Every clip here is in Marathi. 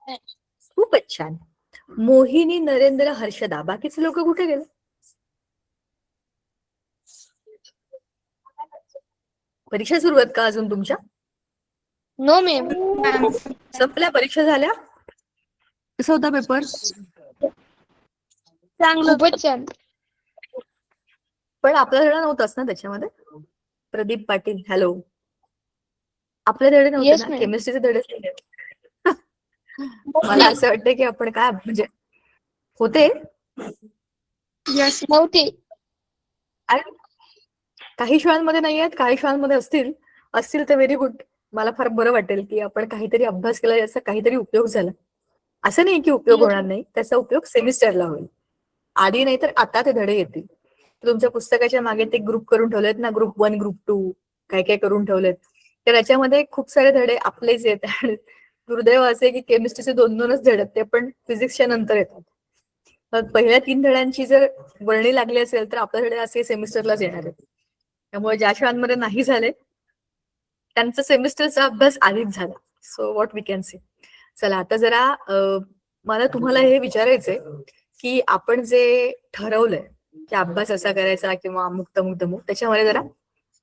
खूपच छान. मोहिनी, नरेंद्र, हर्षदा, बाकीचे लोक कुठे गेले? परीक्षा सुरू आहेत का अजून तुमच्या? No ma'am. संपल्या परीक्षा झाल्या? कसा होता पेपर? खूपच छान. पण आपला धडा नव्हताच ना त्याच्यामध्ये? प्रदीप पाटील, हॅलो. आपले धडे नव्हते येस ना, मॅम. केमिस्ट्रीचे धडेच नाही. मला असं वाटतं की आपण काय म्हणजे होते नव्हते. आणि काही शाळांमध्ये नाही आहेत, काही शाळांमध्ये असतील तर व्हेरी गुड. मला फार बरं वाटेल की आपण काहीतरी अभ्यास केला, याचा काहीतरी उपयोग झाला. असं नाही की उपयोग Yes, होणार नाही, त्याचा उपयोग सेमिस्टरला होईल. आधी नाही तर आता ते धडे येतील. तुमच्या पुस्तकाच्या मागे ते ग्रुप करून ठेवलेत ना, ग्रुप 1, ग्रुप 2, काय काय करून ठेवलेत. तर याच्यामध्ये खूप सारे धडे आपलेच येत आहेत. दुर्दैव असे की केमिस्ट्रीचे 2-2च धडे आहेत, ते पण फिजिक्सच्या नंतर येतात. मग पहिल्या 3 धड्यांची जर वर्णी लागली असेल तर आपले धडे असे सेमिस्टरलाच येणार आहेत. त्यामुळे ज्या शाळांमध्ये नाही झाले त्यांचा सेमिस्टरचा अभ्यास आधीच झाला. So what we can say. चला आता जरा मला तुम्हाला हे विचारायचंय की आपण जे ठरवलंय की अभ्यास असा करायचा किंवा अमुक तमुक तमुक, त्याच्यामध्ये जरा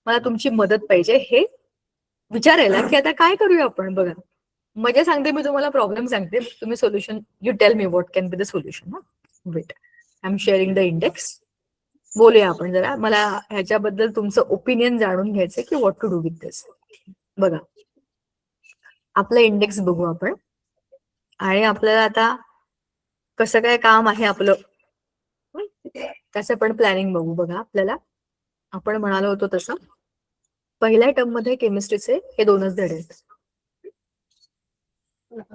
मला तुमची मदत पाहिजे हे विचारायला की आता काय करूया आपण. बघा, मजा सांगते मी तुम्हाला, प्रॉब्लेम सांगते, तुम्ही solution, you tell me what can be the solution. Wait, I am sharing the index. बोलूया आपण जरा, मला ह्याच्याबद्दल तुमचं ओपिनियन जाणून घ्यायचंय की व्हॉट टू डू विथ दिस. बघा, आपलं इंडेक्स बघू आपण आणि आपल्याला आता कसं काय काम आहे आपलं त्याचं पण प्लॅनिंग बघू. बघा, आपल्याला आपण म्हणालो होतो तसं पहिल्या टर्म मध्ये केमिस्ट्रीचे हे 2च धडे आहेत,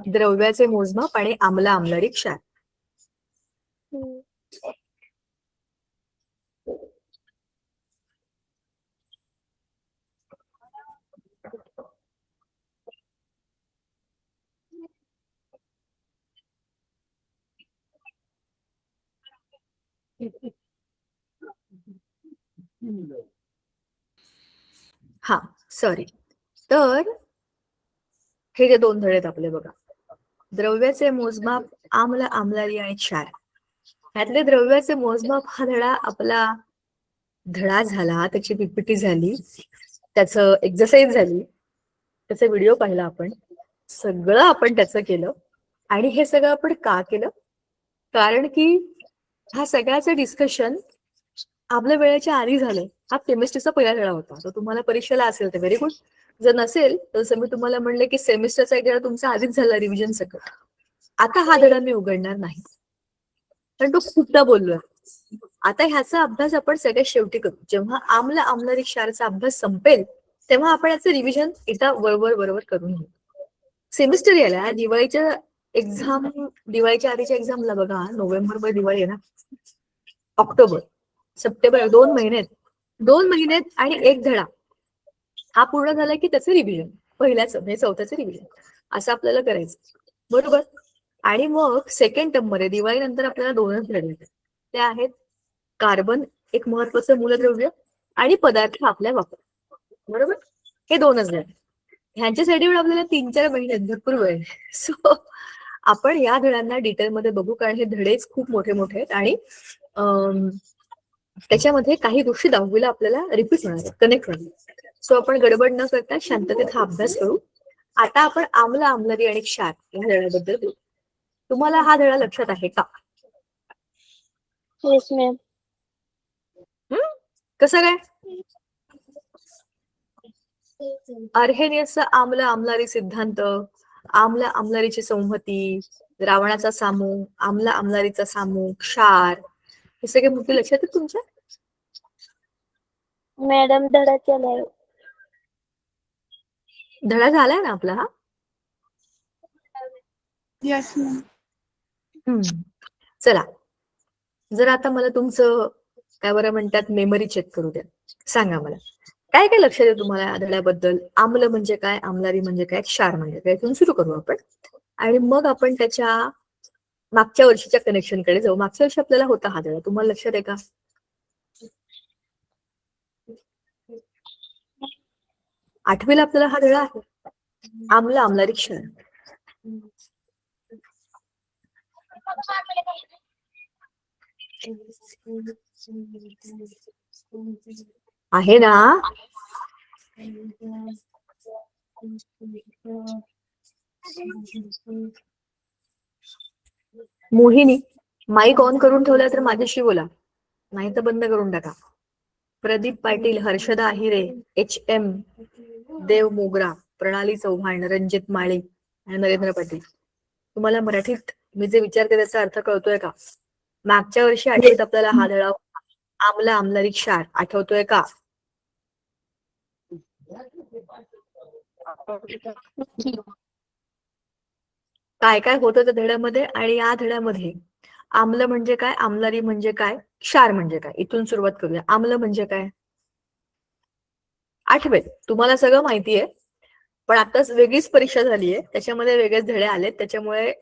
द्रव्याचे मोजमाप आणि आम्ल आम्लारी क्षार. हा, सॉरी. तर हे जे 2 धडे आहेत आपले, बघा, द्रव्याचे मोजमाप, आम्ल आम्लारी आणि क्षार. ह्यातले द्रव्याचे मोजमाप हा धडा आपला धडा झाला, त्याची पीपीटी झाली, त्याचं एक्सरसाइज झाली, त्याचा व्हिडिओ पाहिला आपण, सगळं आपण त्याचं केलं. आणि हे सगळं आपण का केलं? कारण की हा सगळ्याचं डिस्कशन आपल्या वेळेच्या आधी झालं. हा केमिस्ट्रीचा पहिला धडा होता, तो तुम्हाला परीक्षेला असेल तर व्हेरी गुड. जर नसेल तर जसं मी तुम्हाला म्हणले की सेमिस्टरचा एक धडा तुमचा आधीच झाला रिव्हिजन सकट. आता हा धडा मी उघडणार नाही, पण तो खूपदा बोललोय. आता ह्याचा अभ्यास आपण सगळ्यात शेवटी करू, जेव्हा आम्ल आम्लारी क्षारचा अभ्यास संपेल तेव्हा आपण याचं रिव्हिजन एकदा बरोबर करून घेऊ. सेमिस्टर यायला, दिवाळीच्या एक्झाम, दिवाळीच्या आधीच्या एक्झामला बघा, नोव्हेंबरमध्ये दिवाळी आहे ना, ऑक्टोबर सप्टेंबर 2 महिन्यात, 2 महिन्यात आणि एक धडा हा पूर्ण झाला की त्याचं रिव्हिजन, पहिल्याचं म्हणजे चौथ्याचं रिव्हिजन असं आपल्याला करायचं, बरोबर. आणि मग सेकंड टर्म मध्ये दिवाळीनंतर आपल्याला 2च धडे येतात, ते आहेत कार्बन, एक महत्वाचं मूलद्रव्य, आणि पदार्थ आपल्या वापर, बरोबर. हे 2च धडे, ह्यांच्यासाठी पण आपल्याला 3-4 महिन्यात भरपूर वेळ. सो आपण या धड्यांना डिटेलमध्ये बघू, कारण हे धडेच खूप मोठे मोठे आहेत आणि त्याच्यामध्ये काही गोष्टी 10वीला आपल्याला रिपीट होणार, कनेक्ट होणार. सो आपण गडबड न करता शांततेत हा अभ्यास करू. आता आपण आम्ल आम्लारी आणि क्षार या धड्याबद्दल बोलू. तुम्हाला हा धडा लक्षात आहे का? Yes ma'am. कसं काय? अर्हेनियसचा आम्ल आम्लारी सिद्धांत, आम्ल आम्लारीची संहती, द्रावणाचा सामू, आम्ल आम्लारीचा सामू, क्षार, हे सगळे मुद्दे लक्षात आहेत तुमच्या? मॅडम धडा केलाय. धडा झालाय ना आपला हा? Yes ma'am. चला, जर आता मला तुमचं काय बरं म्हणतात मेमरी चेक करू द्या. सांगा मला काय काय लक्षात आहे तुम्हाला या धड्याबद्दल? आम्ल म्हणजे काय, आम्लारी म्हणजे काय, क्षार म्हणजे काय, इथून सुरू करू आपण आणि मग आपण त्याच्या मागच्या वर्षीच्या कनेक्शनकडे जाऊ. मागच्या वर्षी आपल्याला होता हा धडा, तुम्हाला लक्षात आहे का? आठवीला आपल्याला हा धडा आहे, आम्ल आम्लारी क्षार. आहे ना? मोहिनी, माईक ऑन करून ठेवला तर माझ्याशी बोला, नाही तर बंद करून टाका. प्रदीप पाटील, हर्षदा आहिरे, HM देव मोगरा, प्रणाली चव्हाण, रणजित माळे आणि नरेंद्र पाटील. तुम्हाला मराठीत मी जे विचारते त्याचा अर्थ कळतोय का? मागच्या वर्षी आठवीत आपल्याला हा धडा आमला आमलारी क्षार आठवतोय का? काय काय होतं त्या धड्यामध्ये आणि या धड्यामध्ये आम्ल म्हणजे काय, आमलारी म्हणजे काय, क्षार म्हणजे काय, इथून सुरुवात करूया. आम्ल म्हणजे काय? आठवेल, तुम्हाला सगळं माहितीये, पण आताच वेगळीच परीक्षा झालीये, त्याच्यामध्ये वेगळेच धडे आलेत, त्याच्यामुळे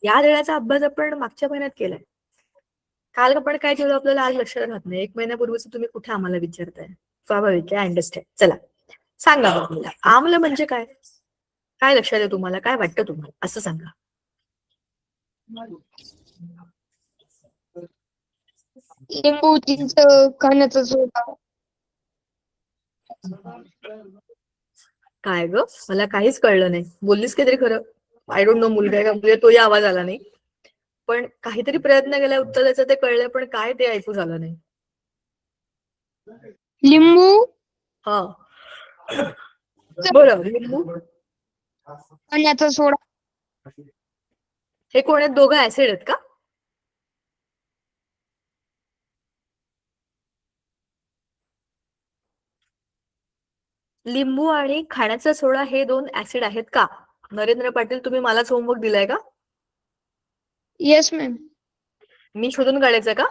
या धड्याचा अभ्यास आपण मागच्या महिन्यात केलाय. काल आपण काय केलं आपल्याला आज लक्षात राहत नाही. 1 महिन्यापूर्वीच तुम्ही कुठे आम्हाला विचारताय? स्वाभाविक आहे, अंडरस्टँड. चला सांगा बघ मला, आम्ल म्हणजे काय? काय लक्षात आहे तुम्हाला? काय वाटतं तुम्हाला? असं सांगा. लिंबू, चिंच, खाण्याचा सोडा. काय ग, मला काहीच कळलं नाही. बोललीस काहीतरी खरं? आय डोंट नो, मुलगा आहे का मुलगी आहे, तोही आवाज आला नाही. पण काहीतरी प्रयत्न केला उत्तर द्यायचं ते कळलं, पण काय ते ऐकू झालं नाही. लिंबू, हा बरं, लिंबू, खाण्याचा सोडा. हे कोण आहेत? दोघं ऍसिड आहेत का? लिंबू आणि खाण्याचा सोडा हे 2 ऍसिड आहेत का? नरेंद्र पाटील, तुम्ही मलाच होमवर्क दिलाय का? Yes ma'am. मी शोधून काढायचं का?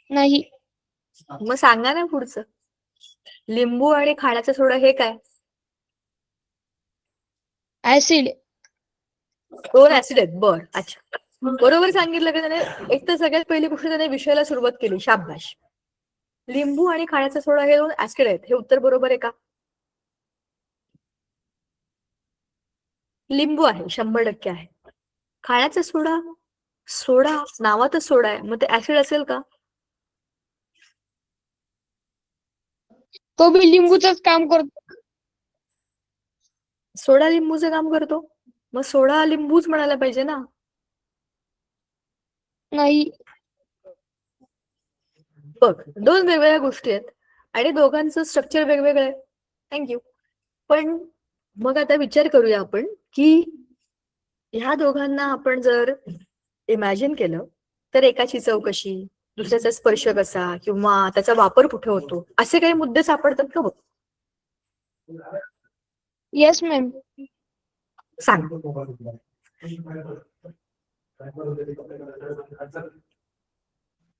नाही. मग सांगा ना पुढचं. लिंबू आणि खाण्याचा सोडा हे काय? ऍसिड. 2 ऍसिड आहेत. बर, अच्छा, बरोबर सांगितलं का त्याने? एक तर सगळ्यात पहिली गोष्ट त्याने विषयाला सुरुवात केली, शाबाश. लिंबू आणि खाण्याचा सोडा हे 2 ऍसिड आहेत, हे उत्तर बरोबर आहे का? लिंबू आहे, 100% आहे. खाण्याचा सोडा, सोडा नावातच सोडा आहे, मग ते ऍसिड असेल का? तो बी लिंबूचंच काम करतो. सोडा लिंबूचं काम करतो, मग सोडा लिंबूच म्हणायला पाहिजे ना. नाही. बघ, 2 वेगवेगळ्या गोष्टी आहेत आणि दोघांचं स्ट्रक्चर वेगवेगळं आहे. थँक्यू. पण मग आता विचार करूया आपण की ह्या दोघांना आपण जर इमॅजिन केलं तर एकाची चव कशी, दुसऱ्याचा स्पर्श कसा, किंवा त्याचा वापर कुठे होतो, असे काही मुद्दे सापडतात का? बघ, येस मॅम. सांग.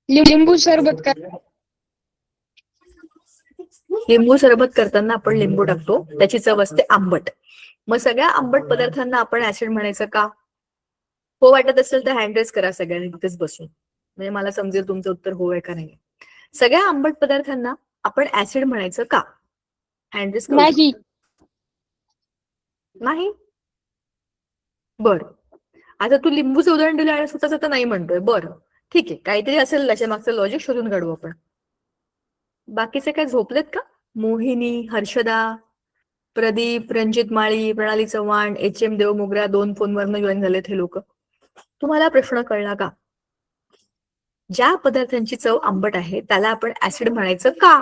लिंबू सरबत का? लिंबू सरबत करताना आपण लिंबू टाकतो, त्याची चव असते आंबट. मग सगळ्या आंबट पदार्थांना आपण ऍसिड म्हणायचं का? हो वाटत असेल तर हँड रेस करा सगळ्यांनी तिथेच बसून, म्हणजे मला समजेल तुमचं उत्तर हो आहे का नाही. सगळ्या आंबट पदार्थांना आपण ऍसिड म्हणायचं का? हँड रेस करू नाही. शकतो. नाही? बरं, आता तू लिंबूचं उदाहरण दिलं आणि स्वतःच तर नाही म्हणतोय. बरं, ठीक आहे, काहीतरी असेल त्याच्या मागचं लॉजिक, शोधून काढू आपण. बाकीचे काय झोपलेत का? मोहिनी, हर्षदा, प्रदीप, रणजित माळी, प्रणाली चव्हाण, HM देव मोगरा, 2 फोनवरनं जॉईन झालेत हे लोक. तुम्हाला प्रश्न कळला का? ज्या पदार्थांची चव आंबट आहे त्याला आपण ऍसिड म्हणायचं का?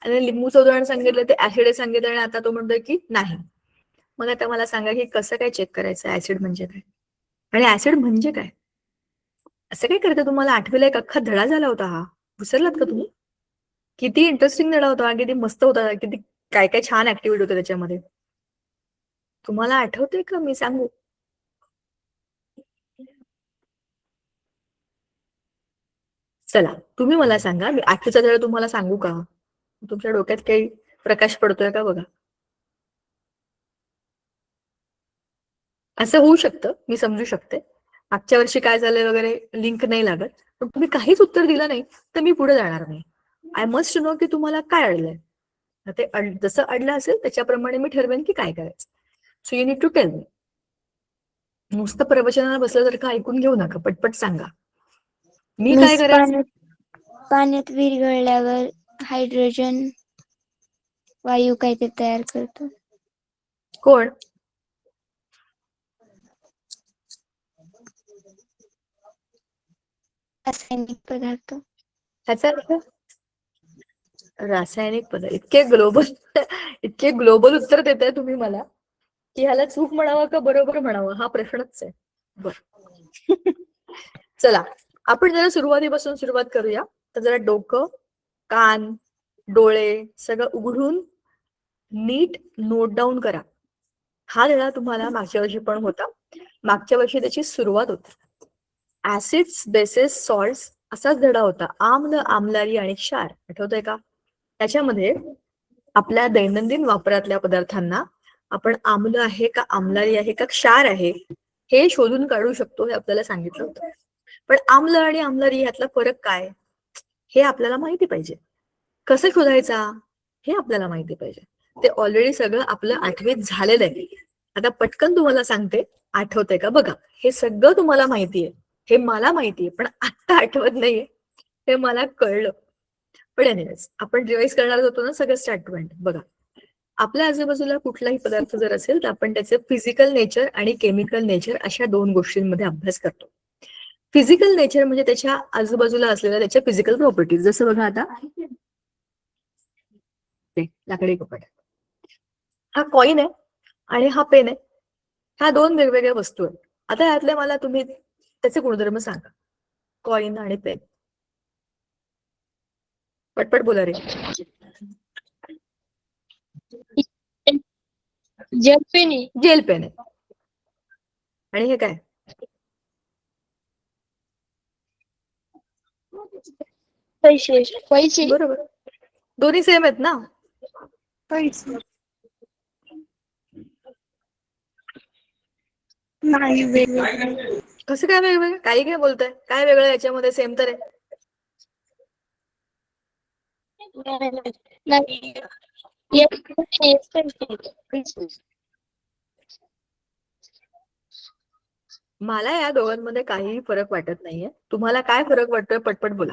आणि लिंबूचं उदाहरण सांगितलं ते ऍसिड सांगितलं आणि आता तो म्हणतोय की नाही. मग आता मला सांगा की कसं काय चेक करायचं ऍसिड म्हणजे काय आणि ऍसिड म्हणजे काय? असं काय करतं? तुम्हाला आठवीला एक अख्खा धडा झाला होता हा, विसरलात का तुम्ही? किती इंटरेस्टिंग धडा होता, किती मस्त होता, किती काय काय छान ऍक्टिव्हिटी होत्या त्याच्यामध्ये. तुम्हाला आठवतंय का? मी सांगू? चला तुम्ही मला सांगा, मी आठवीचा धडा तुम्हाला सांगू का? तुमच्या डोक्यात काही प्रकाश पडतोय का बघा. असं होऊ शकतं, मी समजू शकते. मागच्या वर्षी काय झालंय वगैरे लिंक नाही लागत, पण तुम्ही काहीच उत्तर दिलं नाही तर मी पुढे जाणार नाही. आय मस्ट नो की तुम्हाला काय अडलंय. ते जसं अडलं असेल त्याच्याप्रमाणे मी ठरवेन की काय करायचं. So you need to tell me. नुसतं प्रवचनाला बसल्यासारखं ऐकून घेऊ नका, पटपट सांगा. मी काय मिस करायचं? पाण्यात विरघळल्यावर हायड्रोजन वायू काय ते तयार करतो. कोण? रासायनिक पदार्थ. ह्याचा अर्थ रासायनिक पदार्थ. इतके ग्लोबल उत्तर देताय तुम्ही मला की ह्याला चूक म्हणावं का बरोबर म्हणावं हा प्रश्नच आहे. बर चला, आपण जरा सुरुवातीपासून सुरुवात करूया. तर जरा डोकं, कान, डोळे सगळं उघडून नीट नोट डाऊन करा. हा धडा तुम्हाला मागच्या वर्षी पण होता. मागच्या वर्षी त्याची सुरुवात होती. ऍसिड्स, बेसेस, सॉल्ट्स असाच धडा होता. आम्ल, आम्लारी आणि क्षार. आठवतंय का? त्याच्यामध्ये आपल्या दैनंदिन वापरातल्या पदार्थांना आपण आम्ल आहे का, आम्लारी आहे का, क्षार आहे हे शोधून काढू शकतो, हे आपल्याला सांगितलं होतं. पण आम्ल आणि आम्लारी ह्यातला फरक काय हे आपल्याला माहिती पाहिजे. कसं शोधायचा हे आपल्याला माहिती पाहिजे. ते ऑलरेडी सगळं आपलं आठवीत झालेलं आहे. आता पटकन तुम्हाला सांगते, आठवतंय का बघा. हे सगळं तुम्हाला माहितीये, हे मला माहितीये, पण आता आठवत नाहीये हे मला कळलं. पण एनिवेज आपण रिवाइज करणार होतो ना सगळं स्टार्टमेंट. बघा, आपल्या आजूबाजूला कुठलाही पदार्थ जर असेल तर आपण त्याचे फिजिकल नेचर आणि केमिकल नेचर अशा दोन गोष्टींमध्ये अभ्यास करतो. फिजिकल नेचर म्हणजे त्याच्या आजूबाजूला असलेल्या त्याच्या फिजिकल प्रॉपर्टीज. जसं बघा आता लाकडी कपाट, हा कॉइन आहे आणि हा पेन आहे. ह्या दोन वेगवेगळ्या वस्तू आहेत. आता यातल्या मला तुम्ही त्याचे गुणधर्म सांगा. कॉइन आणि पेन, पटपट बोला रे. जेल पेन आहे. जेल पेन आहे. आणि हे काय? पैसे. पैसे. बरोबर, दोन्ही सेम आहेत ना. पैसे नाही वेगवेगळे. कसं काय वेगवेगळं? काही काय बोलताय? काय वेगळं याच्यामध्ये? सेम तर आहे. नाही. Yes, पैसे. मला या दोघांमध्ये काहीही फरक वाटत नाहीये. तुम्हाला काय फरक वाटतोय? पटपट बोला.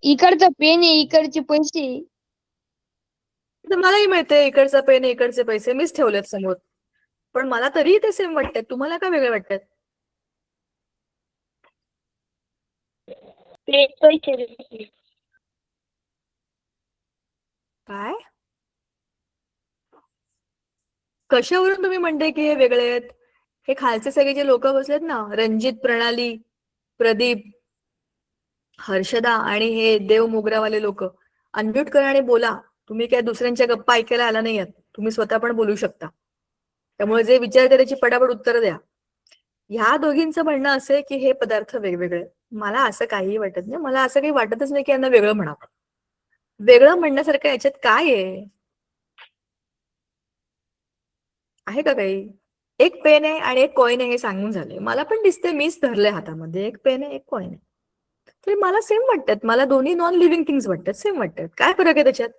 इकडचा पेन आहे, इकडचे पैसे. तर मलाही माहितीये इकडचा पेन इकडचे पैसे मीच ठेवलेत समोर, पण मला तरीही ते सेम वाटतात. तुम्हाला काय वेगळे वाटतात? पैसे. काय? कशावरून तुम्ही म्हणते की हे वेगळे आहेत? हे खालचे सगळे जे लोक बसलेत ना, रणजित, प्रणाली, प्रदीप, हर्षदा आणि हे देव मोगरावाले लोक, अनम्यूट करा आणि बोला. तुम्ही काय दुसऱ्यांच्या गप्पा ऐकायला आला नाही आहात. तुम्ही स्वतः पण बोलू शकता. त्यामुळे जे विचारते त्याची पटापट उत्तर द्या. ह्या दोघींचं म्हणणं असं आहे की हे पदार्थ वेगवेगळे. मला असं काहीही वाटत नाही. मला असं काही वाटतच नाही की यांना वेगळं म्हणावं. वेगळं म्हणण्यासारखं याच्यात काय आहे का काही? एक पेन आहे आणि एक कॉइन आहे हे सांगून झाले. मला पण दिसते, मीच धरले हातामध्ये. एक पेन आहे, एक कॉइन आहे. तरी मला सेम वाटतात. मला दोन्ही नॉन लिव्हिंग थिंग्स वाटतात, सेम वाटतात. काय फरक आहे त्याच्यात?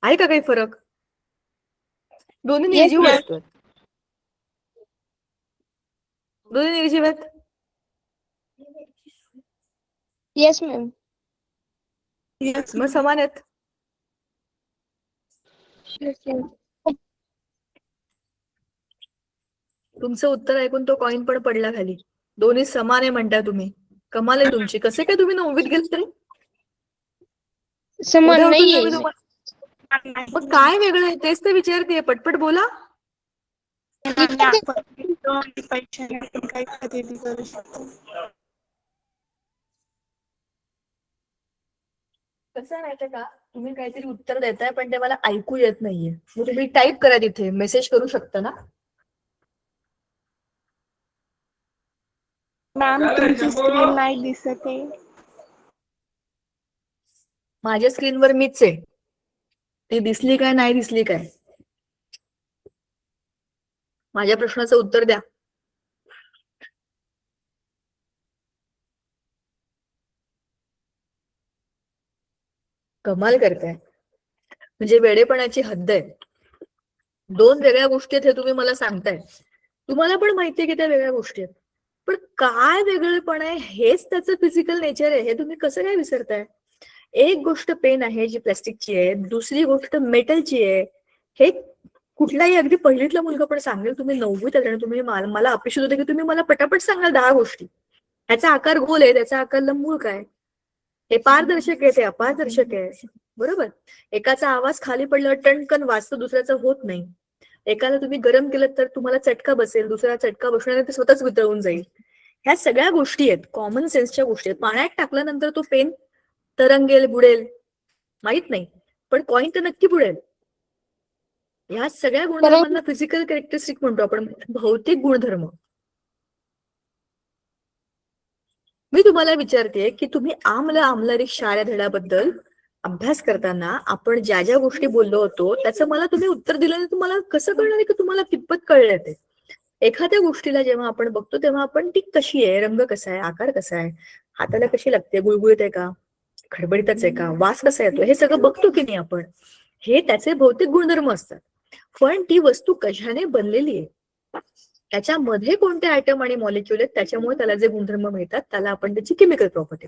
आहे का काही फरक? दोन्ही Yes, निर्जीव ma'am. वस्तू आहेत. दोन्ही निर्जीव आहेत. Yes ma'am. Yes, मग समान आहेत. तुमचं उत्तर ऐकून तो कॉइन पण पडला खाली. दोन्ही समान आहे म्हणताय तुम्ही. कमाल आहे तुमची. कसे काय तुम्ही 9वीत गेले तरी? समान उद्या उठून नाहीये. मी तुम्हाला मग काय वेगळं आहे तेच तर विचारतेय. पटपट बोला. पैसे काही खरेदी करू शकतो. कसं माहितीये का, तुम्ही काहीतरी उत्तर देताय पण ते मला ऐकू येत नाहीये. मग तुम्ही टाईप करा, तिथे मेसेज करू शकता ना. मॅम तुमची स्क्रीन नाही दिसत आहे. माझ्या स्क्रीनवर मीच आहे. ती दिसली काय नाही दिसली काय? माझ्या प्रश्नाचं उत्तर द्या. कमाल करताय. म्हणजे वेडेपणाची हद्द आहे. दोन वेगळ्या गोष्टी आहेत हे तुम्ही मला सांगताय. तुम्हाला पण माहितीये की त्या वेगळ्या गोष्टी आहेत, पण काय वेगळेपण आहे हेच त्याचं फिजिकल नेचर आहे, हे तुम्ही कसं काय विसरताय? एक गोष्ट पेन आहे जी प्लास्टिकची आहे, दुसरी गोष्ट मेटलची आहे. हे कुठलाही अगदी पहिलीतला मुलगा पण सांगेल. तुम्ही 9वीत आणि तुम्ही मला अपेक्षित होते की तुम्ही मला पटापट सांगाल 10 गोष्टी. ह्याचा आकार गोल आहे, त्याचा आकार लंबूळ काय, हे पारदर्शक आहे, ते अपारदर्शक आहे. बरोबर. एकाचा आवाज खाली पडल्यावर टणकन वाजतो, दुसऱ्याचा होत नाही. एकाला तुम्ही गरम केलं तर तुम्हाला चटका बसेल, दुसऱ्याला चटका बसणार नाही, ते स्वतःच वितळून जाईल. ह्या सगळ्या गोष्टी आहेत, कॉमन सेन्सच्या गोष्टी आहेत. पाण्यात टाकल्यानंतर तो पेन तरंगेल, बुडेल, माहित नाही, पण कॉइन तर नक्की बुडेल. ह्या सगळ्या गुणधर्मांना फिजिकल कॅरेक्टरिस्टिक म्हणतो आपण, भौतिक गुणधर्म. मी तुम्हाला विचारते की तुम्ही आम्ल आम्लरी क्षार या धड्याबद्दल अभ्यास करताना आपण ज्या ज्या गोष्टी बोललो होतो त्याचं मला तुम्ही उत्तर दिलं नाही, तुम्हाला कसं कळणार आहे की तुम्हाला कितपत कळलंय ते? एखाद्या गोष्टीला जेव्हा आपण बघतो तेव्हा आपण ती कशी आहे, रंग कसा आहे, आकार कसा आहे, हाताला कशी लागते, गुळगुळीत आहे का, खडबडीतच आहे का, वास कसा येतो, हे सगळं बघतो की नाही आपण? हे त्याचे भौतिक गुणधर्म असतात. पण ती वस्तू कशाने बनलेली आहे, त्याच्यामध्ये कोणते आयटम आणि मॉलिक्युल आहेत, त्याच्यामुळे त्याला जे गुणधर्म मिळतात त्याला आपण त्याची केमिकल प्रॉपर्टी,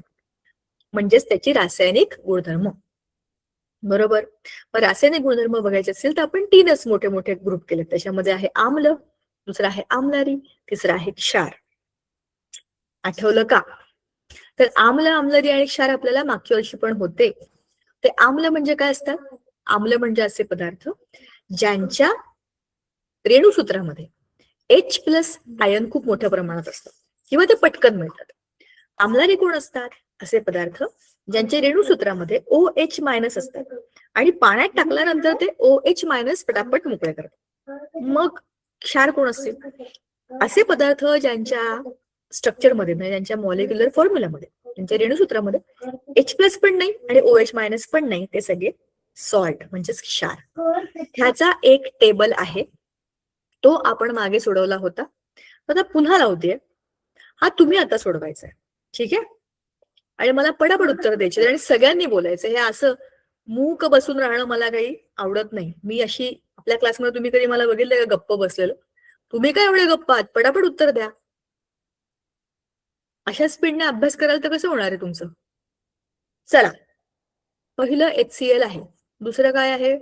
म्हणजेच त्याची रासायनिक गुणधर्म. बरोबर. मग रासायनिक गुणधर्म बघायचे असेल तर आपण 3च मोठे मोठे ग्रुप केले. त्याच्यामध्ये आहे आम्ल, दुसरा आहे आम्लारी, तिसरा आहे क्षार. आठवलं का? तर आम्ल, आम्लरी आणि क्षार आपल्याला मागच्या वर्षी पण होते. ते आम्ल म्हणजे काय असतात? आम्ल म्हणजे असे पदार्थ ज्यांच्या रेणुसूत्रामध्ये H प्लस आयन खूप मोठ्या प्रमाणात असतात किंवा ते पटकन मिळतात. आम्लारी कोण असतात? असे पदार्थ ज्यांच्या रेणुसूत्रामध्ये OH मायनस असतात आणि पाण्यात टाकल्यानंतर ते OH मायनस पटापट मोकळे करतात. मग क्षार कोण असतील? असे पदार्थ ज्यांच्या स्ट्रक्चरमध्ये म्हणजे ज्यांच्या मॉलिक्युलर फॉर्म्युलामध्ये त्यांच्या रेणुसूत्रामध्ये H प्लस पण नाही आणि OH मायनस पण नाही, ते सगळे सॉल्ट म्हणजेच क्षार. ह्याचा एक टेबल आहे, तो आपण मागे सोडवला होता. आता पुन्हा लावतेय, हा तुम्ही आता सोडवायचा आहे. ठीक आहे? आणि मला पटापट उत्तर द्यायचे आणि सगळ्यांनी बोलायचं. हे असं मूक बसून राहणं मला काही आवडत नाही. मी अशी आपल्या क्लासमध्ये तुम्ही कधी मला बघितलं का गप्प बसलेलं? तुम्ही काय एवढे गप्प आहात? पटापट उत्तर द्या. अशा स्पीडने अभ्यास कराल तर कसं होणार आहे तुमचं? चला, पहिलं HCl आहे, दुसरं काय आहे?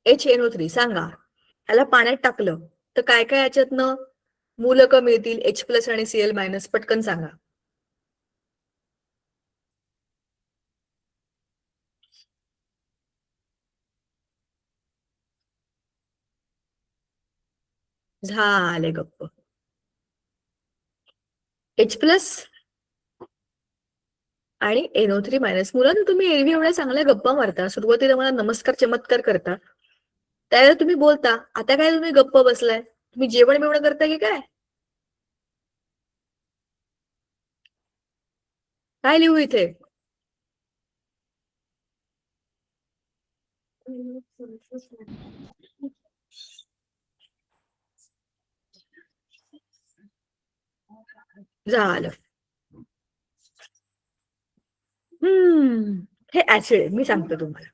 HNO3. सांगा, त्याला पाण्यात टाकलं तर काय काय याच्यातनं मूलक मिळतील H प्लस आणि Cl मायनस? पटकन सांगा. झाले गप्प. H प्लस आणि NO3 मायनस. मुलांना तुम्ही एरवी एवढ्या चांगल्या गप्पा मारता, सुरुवातीला मला नमस्कार चमत्कार करता, त्यावेळेला तुम्ही बोलता, आता काय तुम्ही गप्प बसलाय? तुम्ही जेवण बिवण करता की काय? काय लिहू इथे? झालं. हे ऍसिड आहे, मी सांगतो तुम्हाला.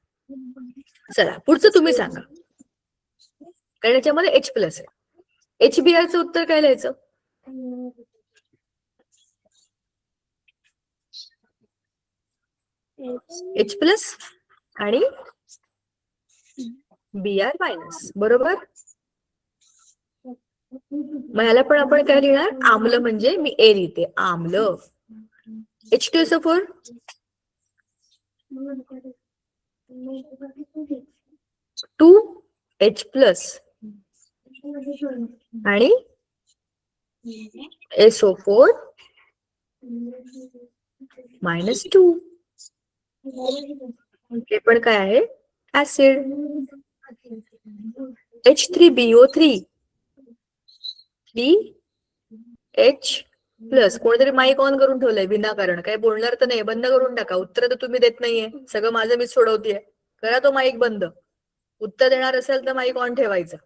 चला पुढचं तुम्ही सांगा, कारण याच्यामध्ये H प्लस आहे. HBrचं उत्तर काय लिहायचं? H प्लस आणि Br मायनस. बरोबर. मग ह्याला पण आपण काय लिहिणार? आम्ल म्हणजे मी ए लिहिते, आम्ल. H2SO4 2H प्लस आणि SO4 मायनस 2. हे पण काय आहे? ऍसिड. H3BO3 3H plus. कोणीतरी माईक ऑन करून ठेवलंय विनाकारण, काय बोलणार तर नाही, बंद करून टाका. उत्तर तर तुम्ही देत नाहीये, सगळं माझं मीच सोडवतेय. करा तो माईक बंद. उत्तर देणार असेल तर माईक ऑन ठेवायचा,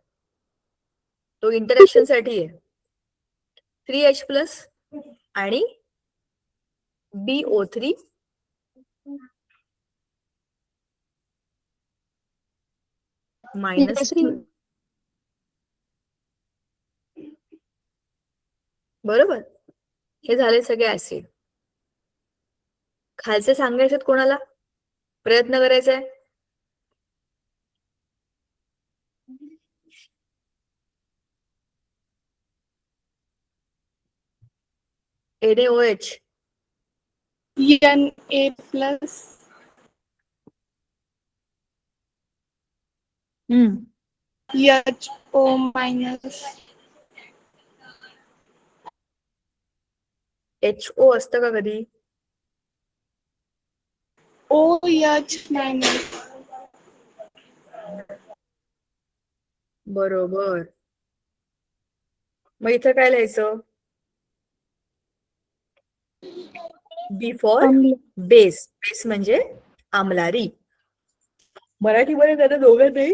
तो इंटरॅक्शन साठी आहे. 3H प्लस आणि BO3 मायनस 3. बरोबर. हे झाले सगळे ऍसिड. खालचे सांगायचे कोणाला? प्रयत्न करायचा आहे. NaOH. Na+, HO-, HO असतं का कधी? OH-. बरोबर. मग इथं काय लिहायचं? B फॉर आम्ल. बेस. बेस म्हणजे आम्लारी. मराठीमध्ये त्याला दोघं नाही.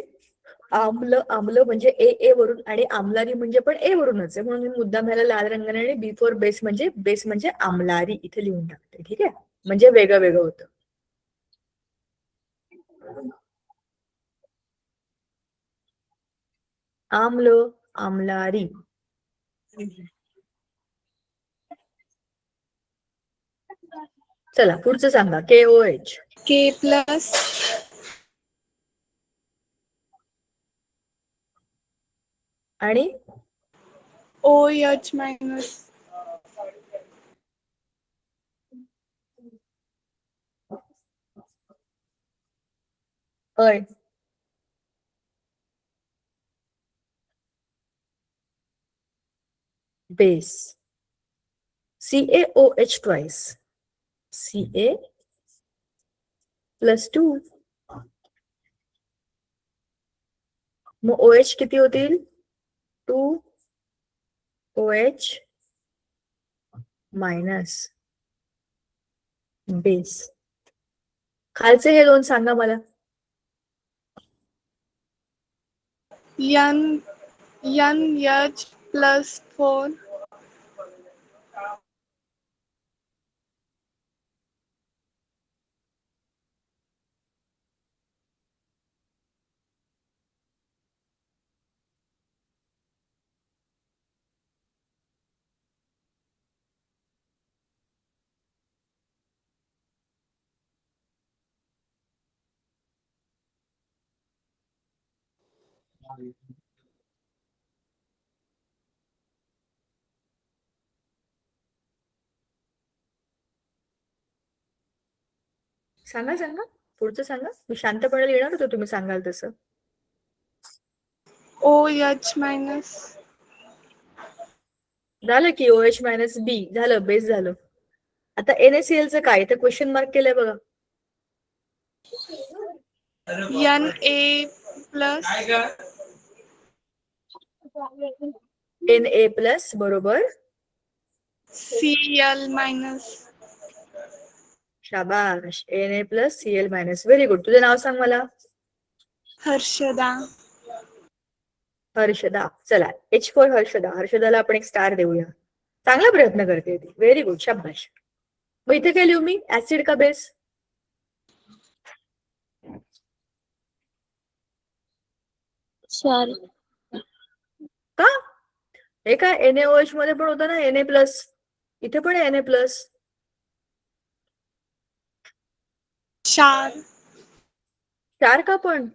आम्ल आम्ल म्हणजे ए वरून आणि आम्लारी म्हणजे पण ए वरूनच आहे, म्हणून मी मुद्दाम ह्याला लाल रंगाने आणि बी फॉर बेस म्हणजे आम्लारी इथे लिहून टाकते. ठीक आहे, म्हणजे वेगळं वेगळं होतं. आम्ल आम्लारी. चला पुढचं सांगा. KOH. K+, आणि OH-. अय. बेस. CaOH twice. Ca+2. मग OH किती होतील? 2OH- base. खालचे हे दोन सांगा मला. NH+4. सांगा सांगा पुढचं सांगा. मी शांतपणे लिहिणार होतो, तुम्ही सांगाल तसं. OH-. झालं की OH-B झालं, बेस झालं. आता NaCl चं काय? तर क्वेश्चन मार्क केलंय बघा. Na+ बरोबर. Cl-. शाबाश. Na+Cl-. Very good. तुझं नाव सांग मला. हर्षदा. हर्षदा. चला H फॉर हर्षदा. हर्षदाला आपण एक स्टार देऊया. चांगला प्रयत्न करते ती. व्हेरी गुड, शाबाश. मग इथे काय लिहू मी? ऍसिड का बेस? क्षार. का? हे काय NaOH मध्ये पण होतं ना Na+. इथे पण Na+. क्षार. चार का पण?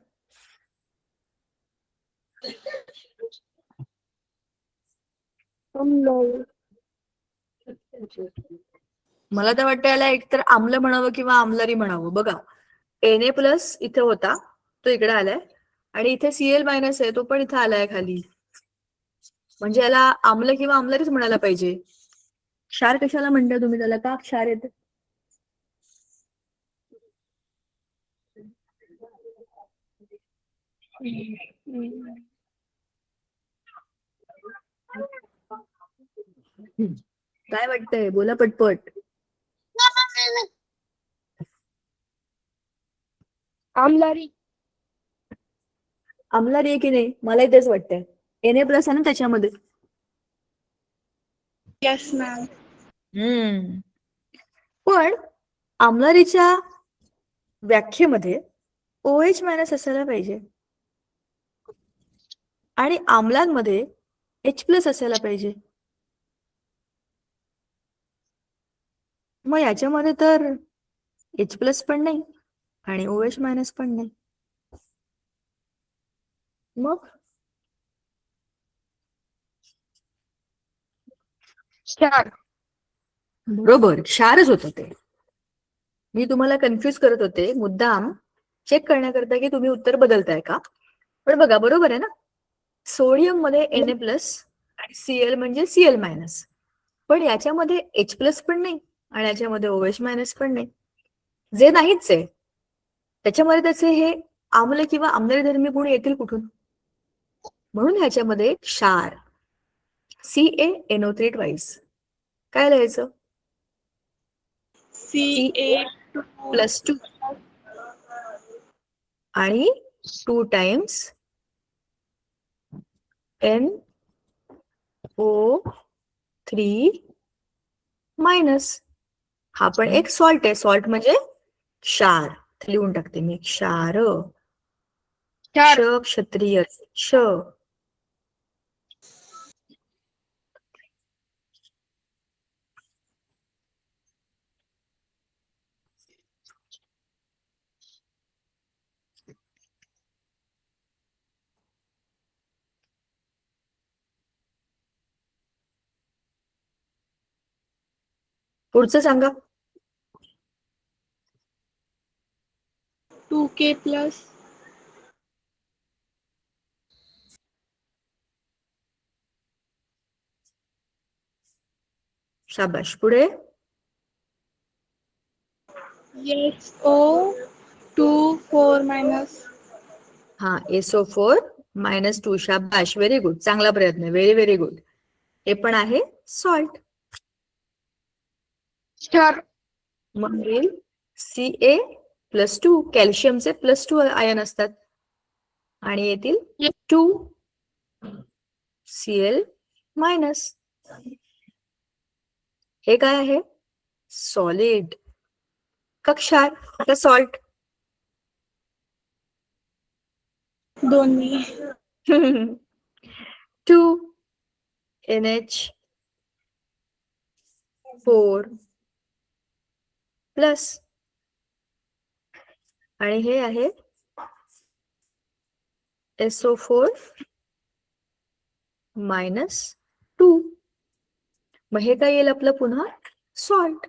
मला तर वाटतं याला एकतर आम्ल म्हणावं किंवा आम्लारी म्हणावं. बघा Na+ इथे होता, तो इकडे आलाय, आणि इथे Cl- आहे, तो पण इथे आलाय खाली. म्हणजे याला आम्ल किंवा आम्लारीच म्हणायला पाहिजे. क्षार कशाला म्हणता तुम्ही त्याला? का क्षार येते? काय वाटतंय? बोला पटपट. आम्लारी. आम्लारी आहे की नाही? मलाही तेच वाटतंय. Na+ आहे ना त्याच्यामध्ये. Yes, ma'am. पण आम्लारीच्या व्याख्येमध्ये OH- असायला पाहिजे आणि आम्लांमध्ये H+ असायला पाहिजे. मग याच्यामध्ये तर H प्लस पण नाही आणि OH मायनस पण नाही. मग क्षार. बरोबर, क्षारच होतं ते. मी तुम्हाला कन्फ्युज करत होते मुद्दाम चेक करण्याकरता की तुम्ही उत्तर बदलताय का. पण बघा बरोबर आहे ना, सोडियम मध्ये Na प्लस आणि Cl म्हणजे Cl मायनस, पण याच्यामध्ये H प्लस पण नाही आणि याच्यामध्ये OH मायनस पण नाही, जे नाहीच आहे त्याच्यामध्ये त्याचे हे आम्ल किंवा आम्लधर्मी गुण येतील कुठून. म्हणून ह्याच्यामध्ये क्षार CaNO3 ट्वाइस काय लिहायचं, Ca2 +2 आणि 2 टाइम्स NO3 मायनस. हा पण एक सॉल्ट आहे, सॉल्ट म्हणजे क्षार, लिहून टाकते मी क्षार. क्षार. क्ष क्षत्रिय क्ष. पुढचं सांगा. 2K प्लस शाबाश. पुढे SO2 4 मायनस हा SO4 -2. शाबाश, व्हेरी गुड, चांगला प्रयत्न, व्हेरी व्हेरी गुड. हे पण आहे सॉल्ट. क्षार. मग येईल Ca+2, कॅल्शियमचे +2 आयन असतात आणि येतील 2 Cl मायनस. हे काय आहे, सॉलिड का क्षार का सॉल्ट. दोन्ही 2 NH4 प्लस आणि हे आहे SO4 -2. मग हे काय येईल आपलं पुन्हा सॉल्ट.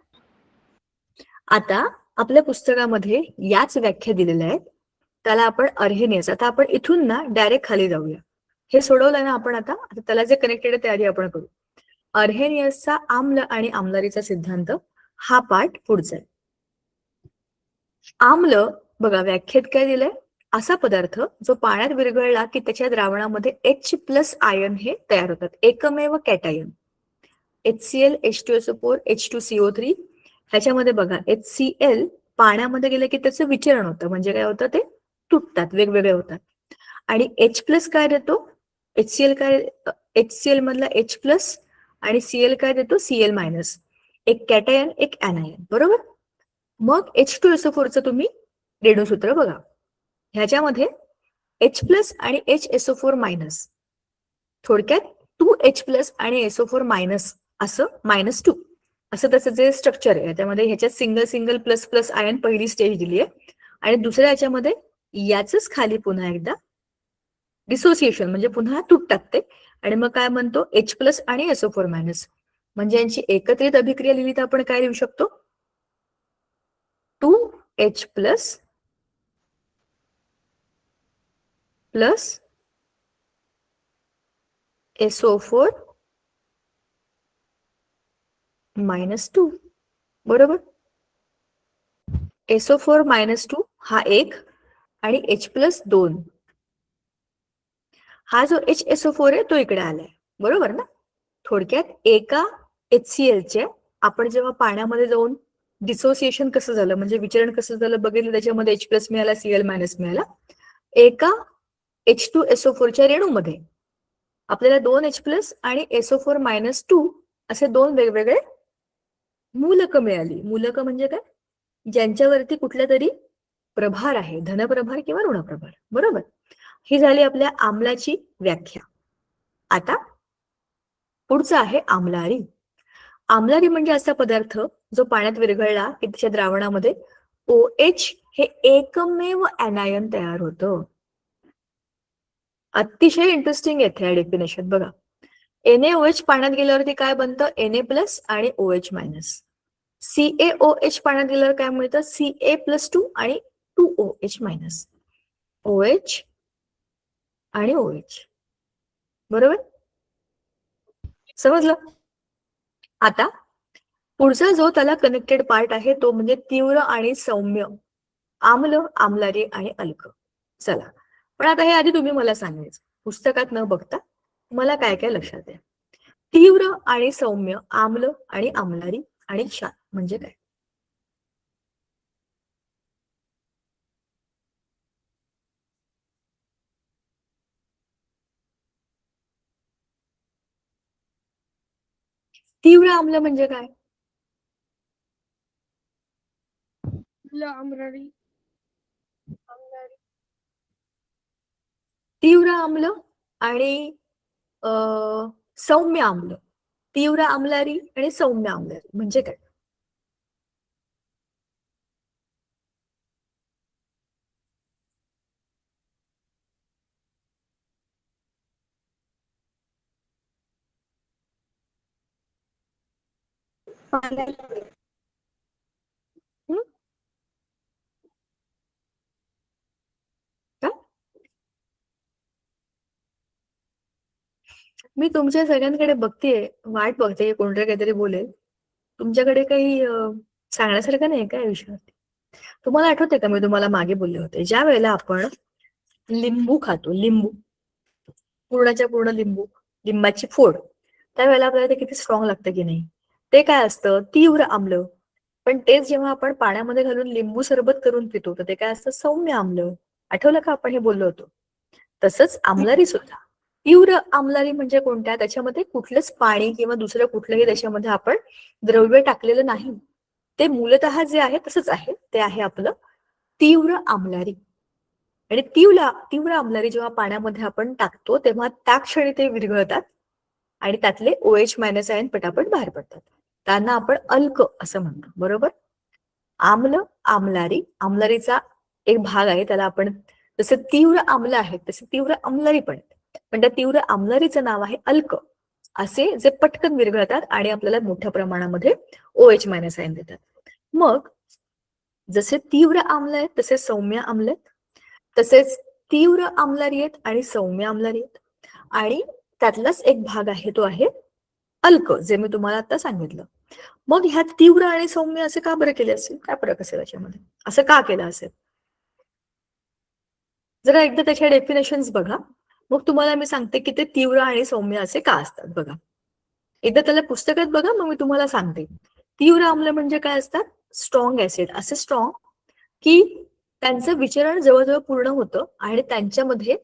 आता आपल्या पुस्तकामध्ये याच व्याख्या दिलेल्या आहेत, त्याला आपण अर्हेनियस. आता आपण इथून ना डायरेक्ट खाली जाऊया. हे सोडवलं ना आपण, आता त्याला जे कनेक्टेड आहे तयारी आपण करू. अर्हेनियसचा आम्ल आणि आम्लारीचा सिद्धांत हा पाठ पुढचा आहे. आम्ल बघा व्याख्येत काय दिलंय, असा पदार्थ जो पाण्यात विरघळला की त्याच्या द्रावणामध्ये H+ आयन हे तयार होतात, एकमेव कॅटायन. HCl H2SO4 H2CO3. ह्याच्यामध्ये बघा HCl पाण्यामध्ये गेलं की त्याचं विचरण होतं, म्हणजे काय होतं, ते तुटतात, वेगवेगळे होतात. आणि H+ काय देतो, HCl काय, HCl मधला H+ आणि Cl काय देतो, Cl-, एक कॅटायन एक ऍनायन, बरोबर. मग H2SO4 चं तुम्ही रेणूसूत्र बघा, ह्याच्यामध्ये H+ आणि HSO4-, थोडक्यात 2H+ आणि SO4- असं -2 असं त्याचं जे स्ट्रक्चर आहे. त्यामध्ये ह्याच्यात सिंगल प्लस आयन पहिली स्टेज दिली आहे आणि दुसऱ्या ह्याच्यामध्ये याच खाली पुन्हा एकदा डिसोसिएशन म्हणजे पुन्हा तुटतात ते, आणि मग काय म्हणतो H+ आणि SO4-, म्हणजे यांची एकत्रित अभिक्रिया लिहिली तर आपण काय लिहू शकतो, 2H+ प्लस SO4 -2, बरोबर. SO4 -2 हा एक आणि H+2. हा जो HSO4 आहे तो इकडे आलाय, बरोबर ना. थोडक्यात एका HCl आपण जेव्हा पाण्यामध्ये जाऊन डिसोसिएशन कसं झालं, म्हणजे विचरण कसं झालं बघितलं, त्याच्यामध्ये H+ मिळाला, Cl- मिळाला. एका H2SO4 रेणूमध्ये आपल्याला 2H+ आणि SO4- असे दोन वेगवेगळे मूलक मिळाली. मूलक म्हणजे काय, ज्यांच्यावरती कुठला तरी प्रभार आहे, धनप्रभार किंवा ऋणप्रभार, बरोबर. ही झाली आपल्या आम्लाची व्याख्या. आता पुढचं आहे आम्लारी. आम्लारी म्हणजे असा पदार्थ जो पाण्यात विरघळला की त्याच्या द्रावणामध्ये OH हे एकमेव ऍनायन तयार होतं. अतिशय इंटरेस्टिंग येथे डेफिनेशन बघा. NaOH पाण्यात गेल्यावरती काय बनतं? Na+ आणि OH-. CaOH पाण्यात गेल्यावर काय मिळतं? Ca+2 आणि 2OH-. OH आणि OH. बरोबर? समजलं? आता पुढचा जो त्याला कनेक्टेड पार्ट आहे तो म्हणजे तीव्र आणि सौम्य, आम्ल, आम्लारी आणि अल्क. चला, पण आता हे आधी तुम्ही मला सांगायचं, पुस्तकात न बघता मला काय काय लक्षात आहे. तीव्र आणि सौम्य, आम्ल आणि आम्लारी आणि क्षार म्हणजे काय? तीव्र आम्ल म्हणजे काय? आमराडी. तीव्र आम्ल आणि सौम्य आम्ल, तीव्र आम्लारी आणि सौम्य आम्लारी म्हणजे काय? हं? काय? मी तुमच्या सगळ्यांकडे बघतेय, वाट बघते कोणतरी काहीतरी बोलेल. तुमच्याकडे काही सांगण्यासारखं नाही का या विषयावरती? तुम्हाला आठवतंय का मी तुम्हाला मागे बोलले होते, ज्या वेळेला आपण लिंबू खातो, लिंबू, पूर्णच्या पूर्ण लिंबू, लिंबाची फोड, त्यावेळेला आपल्याला ते किती स्ट्रॉंग लागतं की नाही? ते काय असतं? तीव्र आम्ल. पण तेच जेव्हा आपण पाण्यामध्ये घालून लिंबू सरबत करून पितो तर ते काय असतं? सौम्य आम्ल. आठवलं का आपण हे बोललो होतो? तसंच आम्लारी सुद्धा. तीव्र आम्लारी म्हणजे कोणत्या? त्याच्यामध्ये कुठलंच पाणी किंवा दुसरं कुठलंही त्याच्यामध्ये आपण द्रव्य टाकलेलं नाही. ते मूलतः जे आहे तसंच आहे, ते आहे आपलं तीव्र आम्लारी. आणि तीव्र आम्लारी जेव्हा पाण्यामध्ये आपण टाकतो तेव्हा त्या क्षणी ते विरघळतात आणि त्यातले OH- आयन पटापट बाहेर पडतात. त्यांना आपण अल्क असं म्हणतो. बरोबर? आम्ल, आम्लारी, आम्लारीचा एक भाग आहे, त्याला आपण जसे तीव्र आम्ल आहेत तसे तीव्र आम्लारी पण आहेत. पण त्या तीव्र आम्लारीचं नाव आहे अल्क. असे जे पटकन विरघळतात आणि आपल्याला मोठ्या प्रमाणामध्ये OH- आयन देतात. मग जसे तीव्र आम्ल आहेत तसे सौम्य आम्ल आहेत, तसेच तीव्र आम्लारी आहेत आणि सौम्य आम्लारी आहेत. आणि त्यातलाच एक भाग आहे तो आहे अल्क, जे मी तुम्हाला आता सांगितलं. मग ह्या तीव्र आणि सौम्य असे का बरं केले असेल? काय फरक असेल याच्यामध्ये? असं का केलं असेल? जरा एकदा त्याच्या डेफिनेशन्स बघा, मग तुम्हाला मी सांगते की ते तीव्र आणि सौम्य असे का असतात. बघा, एकदा त्याला पुस्तकात बघा, मग मी तुम्हाला सांगते. तीव्र आम्ल म्हणजे काय असतात? स्ट्रॉंग ऍसिड, असे स्ट्रॉंग की त्यांचं विचरण जवळजवळ पूर्ण होतं आणि त्यांच्यामध्ये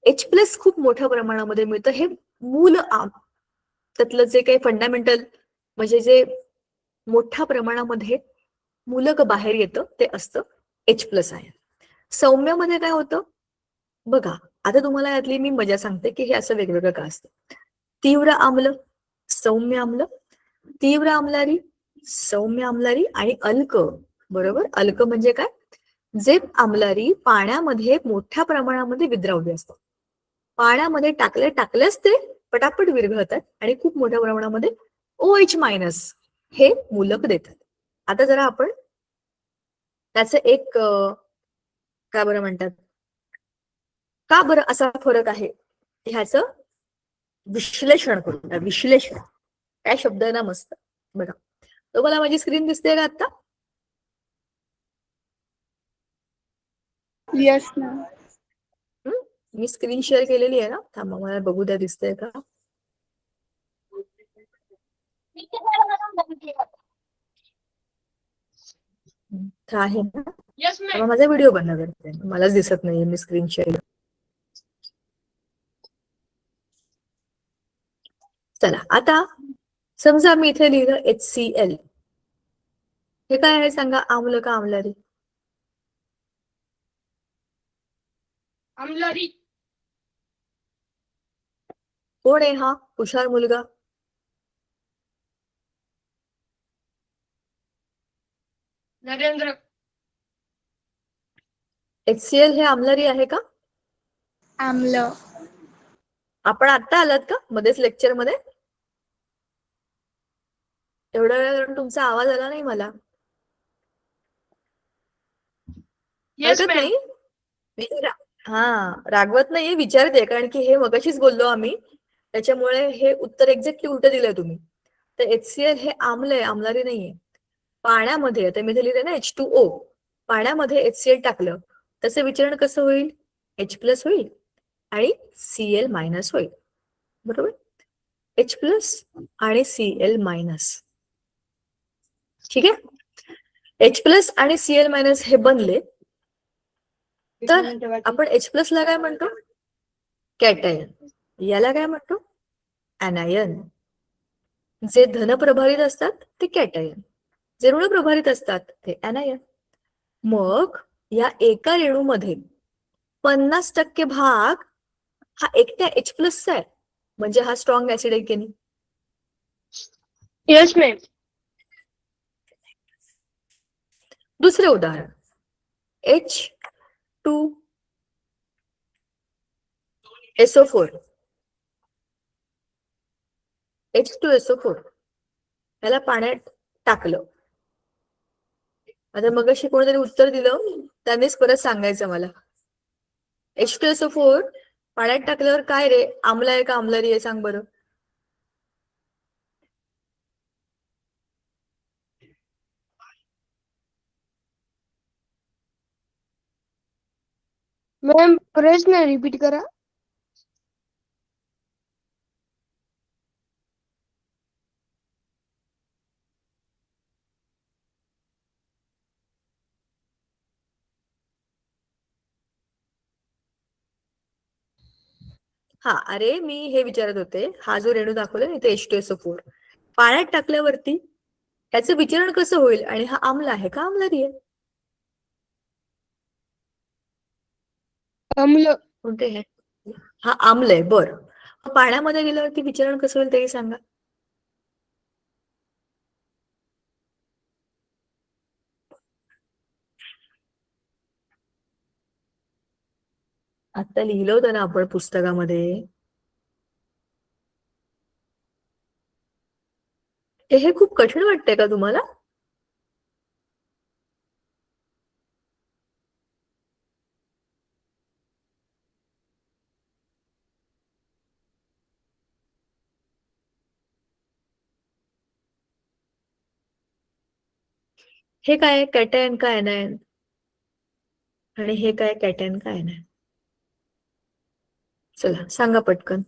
H+ खूप मोठ्या प्रमाणामध्ये मिळतं. हे मूल त्यातलं जे काही फंडामेंटल म्हणजे जे मोठ्या प्रमाणामध्ये मूलक बाहेर येतं ते असतं H+ आयन. सौम्यामध्ये काय होतं बघा, आता तुम्हाला यातली मी मजा सांगते की हे असं वेगवेगळं का असतं. तीव्र आम्ल, सौम्य आम्ल, तीव्र आम्लारी, सौम्य आम्लारी आणि अल्क. बरोबर? अल्क म्हणजे काय? जे आम्लारी पाण्यामध्ये मोठ्या प्रमाणामध्ये विद्राव्य असतात. पाण्यामध्ये टाकल्याच ते पटापट विरघळतात आणि खूप मोठ्या प्रमाणामध्ये OH- हे मूलक देतात. आता जरा आपण त्याचं एक काय बरं म्हणतात, का बरं असा फरक आहे ह्याचं विश्लेषण करू. विश्लेषण काय शब्द आहे ना, मस्त. बघा, तुम्हाला माझी स्क्रीन दिसते का आता? यस ना. मी स्क्रीन शेअर केलेली आहे ना, थांबा मला बघू द्या दिसतंय का. आहे ना? तेव्हा माझा व्हिडिओ बंद करते, मलाच दिसत नाहीये मी स्क्रीन शेअर. चला, आता समजा मी इथे लिहिलं HCl. हे काय आहे सांगा? आम्ल का आम्लारी? आमलारी. कोण आहे हा हुशार मुलगा? नरेंद्र. HCl हे आम्लरी आहे का? आम्ल. आपण आता आलात का मध्येच लेक्चर मध्ये? एवढ्या वेळ तुमचा आवाज आला नाही मला. येस हरकत मॅम. नाही. हा, रागवत नाहीये, विचारते, कारण की हे मगाशीच बोललो आम्ही, त्याच्यामुळे हे उत्तर एक्झॅक्टली उलट दिलंय तुम्ही. तर HCl हे आम्ल आहे, आम्लारी नाहीये. पाण्यामध्ये, आता मी लिहिलंय ना H2O, पाण्यामध्ये HCl टाकलं त्याचं विचलन कसं होईल? H+ होईल आणि Cl- होईल. बरोबर? H+ आणि Cl-. ठीक आहे? H+ आणि Cl- हे बनले तर आपण H+ ला काय म्हणतो? कॅटायन. याला काय म्हणतो? ऍनायन. जे धनप्रभारित असतात ते कॅटायन, जे ऋणप्रभारित असतात ते ऍनायन. मग या एका रेणूमध्ये 50% भाग हा एकट्या H+ चा आहे, म्हणजे हा स्ट्रॉंग ऍसिड आहे की नाही? Yes ma'am. दुसरे उदाहरण, H2SO4. H2SO4 याला पाण्यात टाकलं. आता मगाशी कोणीतरी उत्तर दिलं, त्यांनीच परत सांगायचं मला. H2SO4 पाण्यात टाकल्यावर काय रे, आम्ल आहे का आम्लारी आहे, सांग बरं. मॅम प्रश्न रिपीट करा. हा, अरे मी हे विचारत होते, हा जो रेणू दाखवला ना इथे H2SO4 पाण्यात टाकल्यावरती त्याचं विचलन कसं होईल, आणि हा आम्ल आहे का आम्लारी आहे? अम्ल. कोणते हे? हा आम्ल आहे. बरं, पाण्यामध्ये गेल्यावरती विचलन कसं होईल तेही सांगा. आता लिहिलं होतं ना आपण पुस्तकामध्ये. हे खूप कठीण वाटतंय का तुम्हाला? हे काय कॅटायन का ऍनायन, आणि हे काय कॅटायन का ऍनायन? चला सांगा पटकन.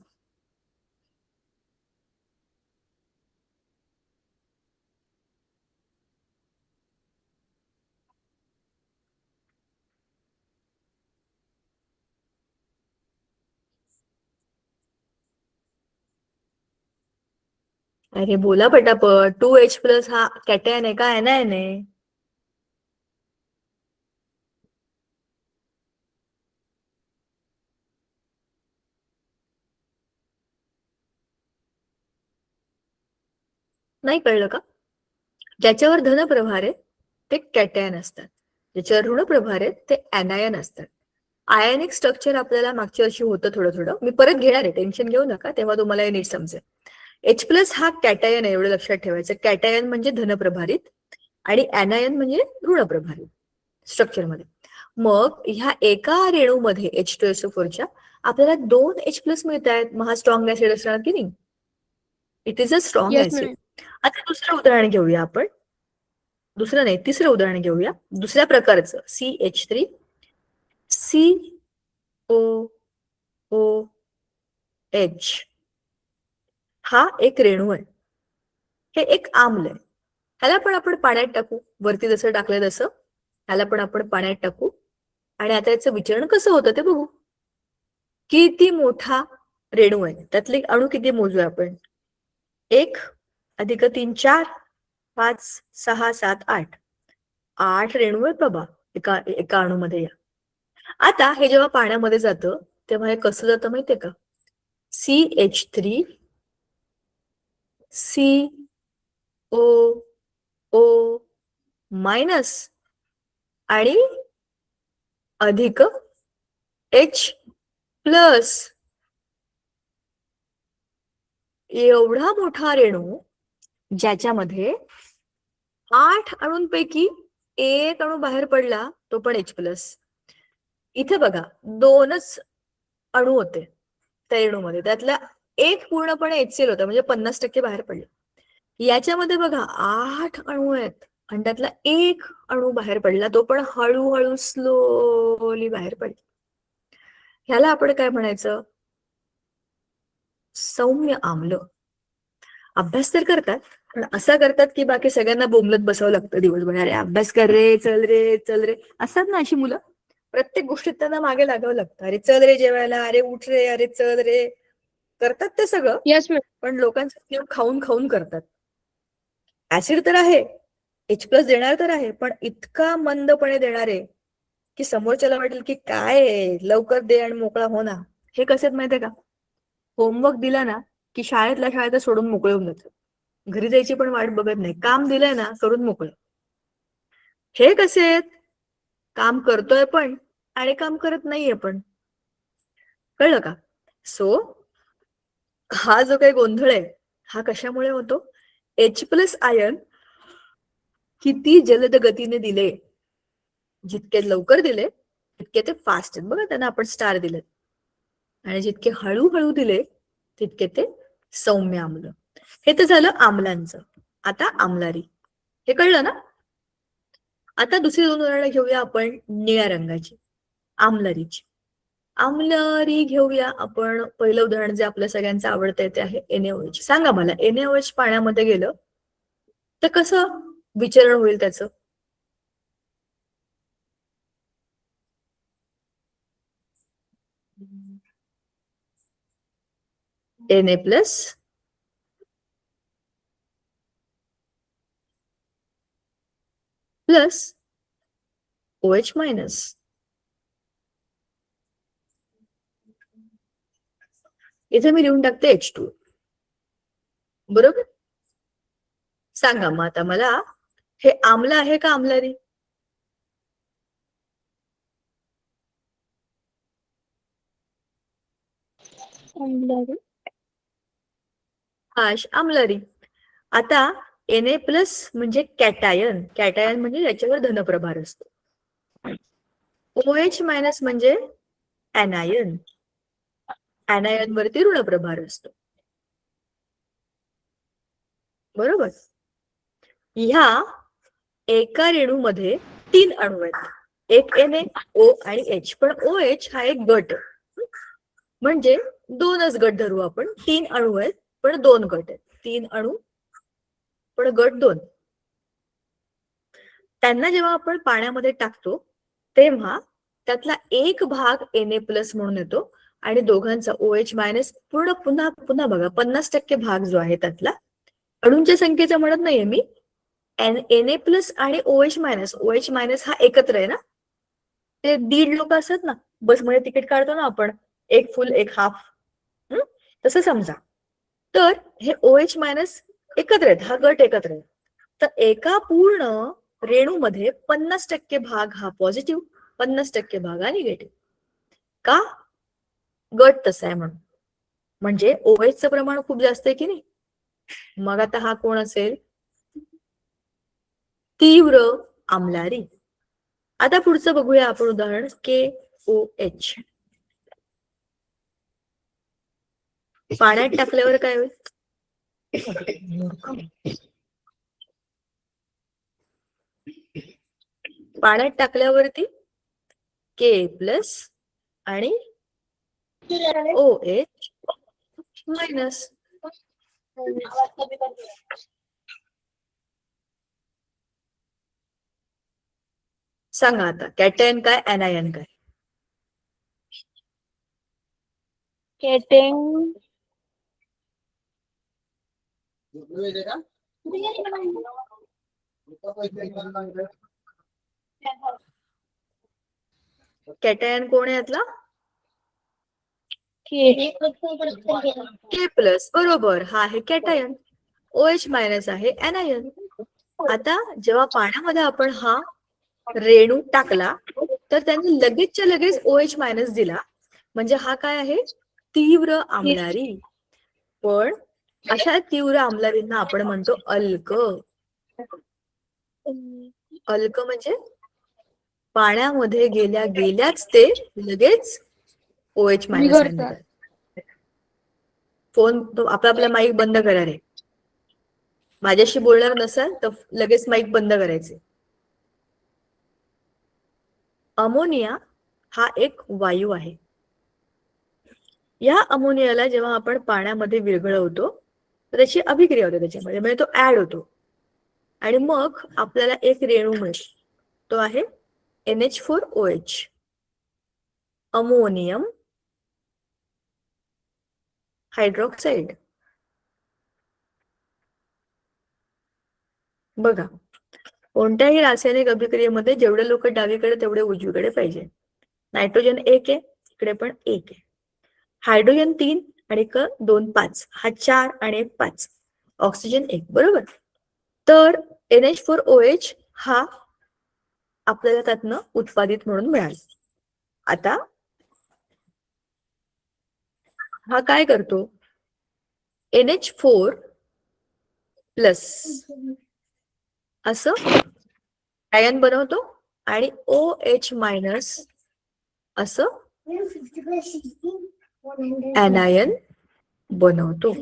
अरे बोला पटापट. 2H+ हा कॅटायन आहे का ऍनायन आहे? नाही कळलं का? ज्याच्यावर धन प्रभार आहे ते कॅटायन असतात, ज्याच्यावर ऋण प्रभार आहे ते ऍनायन असतात. आयनिक स्ट्रक्चर आपल्याला मागच्या वर्षी होतं थोडं थोडं, मी परत घेणार आहे, टेन्शन घेऊ नका, तेव्हा तुम्हाला हे नीट समजेल. H+ हा कॅटायन आहे, एवढं लक्षात ठेवायचं. कॅटायन म्हणजे धनप्रभारित आणि ऍनायन म्हणजे ऋणप्रभारित स्ट्रक्चरमध्ये. मग ह्या एका रेणूमध्ये H2SO4च्या आपल्याला 2H+ मिळत आहेत. मग हा स्ट्रॉंग ऍसिड असणार की नाही? It is a strong yes acid. Ma'am. आता दुसरं उदाहरण घेऊया आपण. दुसरं नाही, तिसरं उदाहरण घेऊया, दुसऱ्या प्रकारचं. CH3 COOH हा एक रेणू आहे. हे एक आम्ल आहे. ह्याला पण आपण पाण्यात टाकू, वरती जसं टाकलंय तसं ह्याला पण आपण पाण्यात टाकू, आणि आता याचं विचलन कसं होतं ते बघू. किती मोठा रेणू आहे, त्यातले अणू किती मोजूया आपण. 1 + 3 4 5 6 7 8 8 रेणू आहेत बाबा एका एका अणूमध्ये. या आता हे जेव्हा पाण्यामध्ये जातं तेव्हा हे कसं जातं माहितीये का? CH3 COO- आणि अधिक H प्लस. एवढा मोठा रेणू ज्याच्यामध्ये 8 अणूंपैकी एक अणू बाहेर पडला, तो पण H प्लस. इथे बघा 2च अणू होते त्या रेणूमध्ये, त्यातला एक पूर्णपणे HCl होता, म्हणजे 50% बाहेर पडले. याच्यामध्ये बघा 8 अणू आहेत आणि त्यातला एक अणू बाहेर पडला, तो पण हळूहळू स्लोली बाहेर पडला. ह्याला आपण काय म्हणायचं? सौम्य आम्ल. अभ्यास तर करतात, पण असा करतात की बाकी सगळ्यांना बोंबलत बसावं लागतं दिवसभर. अरे अभ्यास कर रे, चल रे चल रे. असतात ना अशी मुलं, प्रत्येक गोष्टीत त्यांना मागे लागावं लागतं. अरे चल रे जेवायला, अरे उठ रे, अरे चल रे. करतात ते सगळं, येस मॅम. पण लोकांचं खाऊन खाऊन करतात. ऍसिड तर आहे, H प्लस देणार तर आहे, पण इतका मंदपणे देणार आहे की समोरच्याला वाटेल की काय आहे, लवकर दे आणि मोकळा हो ना. हे कसे आहेत माहितीये का? होमवर्क दिला ना की शाळेतल्या शाळेत सोडून मोकळे होऊन जातात. घरी जायची पण वाट बघत नाही. काम दिलंय ना, करून मोकळं. हे कसे आहेत? काम करतोय पण आणि काम करत नाहीये पण. कळलं का? सो हा जो काही गोंधळ आहे, हा कशामुळे होतो? H प्लस आयन किती जलद गतीने दिले, जितके लवकर दिले तितके ते फास्ट आहेत. बघा त्यांना आपण स्टार दिले. आणि जितके हळूहळू दिले तितके ते सौम्य आम्ल. हे तर झालं आम्लांचं. आता आम्लारी. हे कळलं ना? आता दुसरी 2 उदाहरणं घेऊया आपण निळ्या रंगाची, आम्लारीची. आम्लारी घेऊया आपण. पहिलं उदाहरण जे आपल्या सगळ्यांचं आवडतं ते आहे NaOH. सांगा मला, NaOH पाण्यामध्ये गेलं तर कसं विचरण होईल त्याचं? Na plus plus OH minus. इथे मी लिहून टाकते H2. बरोबर? सांगा मग आता मला, हे आम्ल आहे का आम्लारी? आश आम्लारी. आता Na प्लस म्हणजे कॅटायन. कॅटायन म्हणजे याच्यावर धनप्रभार असतो. OH मायनस म्हणजे ऍनायन. ऍनायन वरती ऋणप्रभार असतो. बरोबर? ह्या एका रेणूमध्ये 3 अणू आहेत. एक Na, O आणि H. पण OH हा एक गट, म्हणजे 2च गट धरू आपण. 3 अणू आहेत पण 2 गट आहेत. 3 अणू पण गट 2. त्यांना जेव्हा आपण पाण्यामध्ये टाकतो तेव्हा त्यातला एक भाग Na प्लस म्हणून येतो आणि दोघांचा OH मायनस पूर्ण पुन्हा पुन्हा बघा 50% भाग जो आहे त्यातला, अणूंच्या संख्येचा म्हणत नाहीये मी, Na प्लस आणि OH मायनस. OH मायनस हा एकत्र आहे ना, ते 1.5 लोक असतात ना बसमध्ये तिकीट काढतो ना आपण, एक फुल एक हाफ, तसं समजा. तर हे OH मायनस एकत्र आहेत, हा गट एकत्र आहे. तर एका पूर्ण रेणूमध्ये 50% भाग हा पॉझिटिव्ह, 50% भाग हा निगेटिव्ह. का? गट तसा आहे म्हणून. म्हणजे OH चं प्रमाण खूप जास्त आहे की नाही. मग आता हा कोण असेल? तीव्र आम्लारी. आता पुढचं बघूया आपण उदाहरण KOH. पाण्यात टाकल्यावर काय होईल? पाण्यात टाकल्यावरती K प्लस आणि OH मायनस. सांगा आता, कॅटायन काय ऍनायन काय? केटिंग कॅटायन कोण आहे यातला? K plus. बरोबर, हा आहे कॅटायन. OH मायनस आहे ऍनायन. आता जेव्हा पाण्यामध्ये आपण हा रेणू टाकला तर त्याने लगेचच्या लगेच OH मायनस दिला, म्हणजे हा काय आहे, तीव्र आम्लारी. पण अशा तीव्र आम्लारींना आपण म्हणतो अल्क. अल्क म्हणजे पाण्यामध्ये गेल्याच ते लगेच OH मायनस बिघडतात. फोन आपला माईक बंद करा रे. माझ्याशी बोलणार नसाल तर लगेच माईक बंद करायचे. अमोनिया हा एक वायू आहे. या अमोनियाला जेव्हा आपण पाण्यामध्ये विरघळवतो तर त्याची अभिक्रिया होते त्याच्यामध्ये, म्हणजे तो ऍड होतो आणि मग आपल्याला एक रेणू मिळतो, तो आहे NH4OH, अमोनियम हायड्रॉक्साईड. बघा, कोणत्याही रासायनिक अभिक्रियेमध्ये जेवढे लोक डावीकडे तेवढे उजवीकडे पाहिजे. नायट्रोजन 1 आहे, इकडे पण 1 आहे. हायड्रोजन 3 आणि 2 5, हा 4 आणि 1 5, ऑक्सिजन 1, बरोबर. तर NH4OH हा आपल्याला त्यातनं उत्पादित म्हणून मिळाला. आता हा काय करतो, NH4 प्लस असं आयन बनवतो आणि OH मायनस असं ऍनायन बनवतो.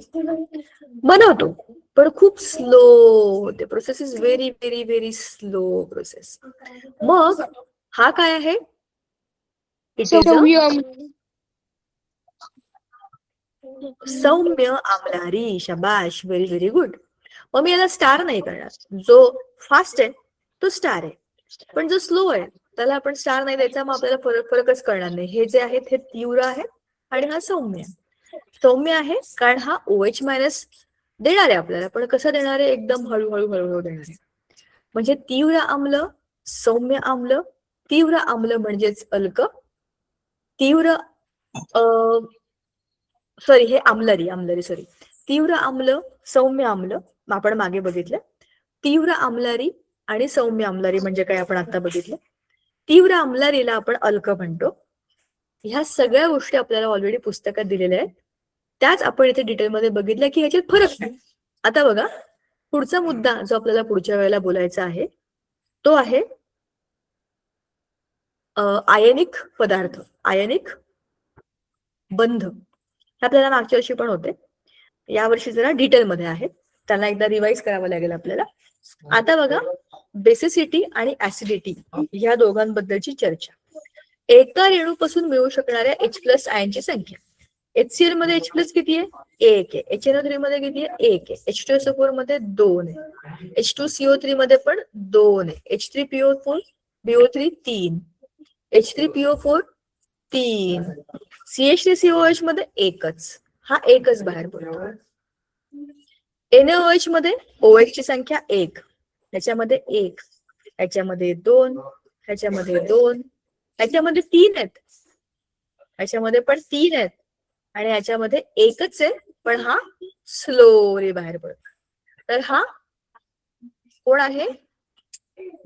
पण खूप slow. The process is very very very slow process. मग हा काय आहे, इट इज सौम्य आम्लारी. शबाश, व्हेरी व्हेरी गुड. मग मी याला स्टार नाही करणार. जो फास्ट आहे तो स्टार आहे, पण जो स्लो आहे त्याला आपण स्टार नाही द्यायचा. मग आपल्याला फरकच कळणार नाही. हे जे आहेत हे तीव्र आहे आणि हा सौम्य. सौम्य आहे कारण हा OH मायनस देणार आहे आपल्याला, पण कसं देणार आहे, एकदम हळूहळू हळूहळू देणार आहे. म्हणजे तीव्र आम्ल, सौम्य आम्ल. तीव्र आम्ल म्हणजेच अल्क. तीव्र सॉरी हे आम्लारी सॉरी. तीव्र आम्ल, सौम्य आम्ल आपण मागे बघितलं. तीव्र आम्लारी आणि सौम्य आम्लारी म्हणजे काय आपण आता बघितलं. तीव्र आम्लारीला आपण अल्क म्हणतो. ह्या सगळ्या गोष्टी आपल्याला ऑलरेडी पुस्तकात दिलेल्या आहेत. त्याच आपण इथे डिटेलमध्ये बघितलं की ह्याच्यात फरक नाही. आता बघा, पुढचा मुद्दा जो आपल्याला पुढच्या वेळेला बोलायचा आहे तो आहे आयनिक पदार्थ, आयनिक बंध. हे आपल्याला मागच्या वर्षी पण होते, यावर्षी जरा डिटेलमध्ये आहेत. त्यांना एकदा रिवाइज करावं लागेल आपल्याला. आता बघा, बेसिसिटी आणि ऍसिडिटी या दोघांबद्दलची चर्चा. एका रेणूपासून मिळू शकणाऱ्या H+ आयनची संख्या. HCl मध्ये H+ किती आहे, 1 आहे. HNO3 मध्ये किती आहे, 1 आहे. H2SO4 मध्ये 2 आहे. H2CO3 मध्ये पण 2 आहे. H3PO4 BO3 3, H3PO4 3, CH3COH मध्ये एकच, हा एकच बाहेर पडतो. NaOH मध्ये OH ची संख्या 1, ह्याच्यामध्ये 1, ह्याच्यामध्ये 2, ह्याच्यामध्ये 2, ह्याच्यामध्ये 3 आहेत, ह्याच्यामध्ये पण 3 आहेत आणि ह्याच्यामध्ये एकच आहे, पण हा स्लोली बाहेर पडतो. तर हा कोण आहे,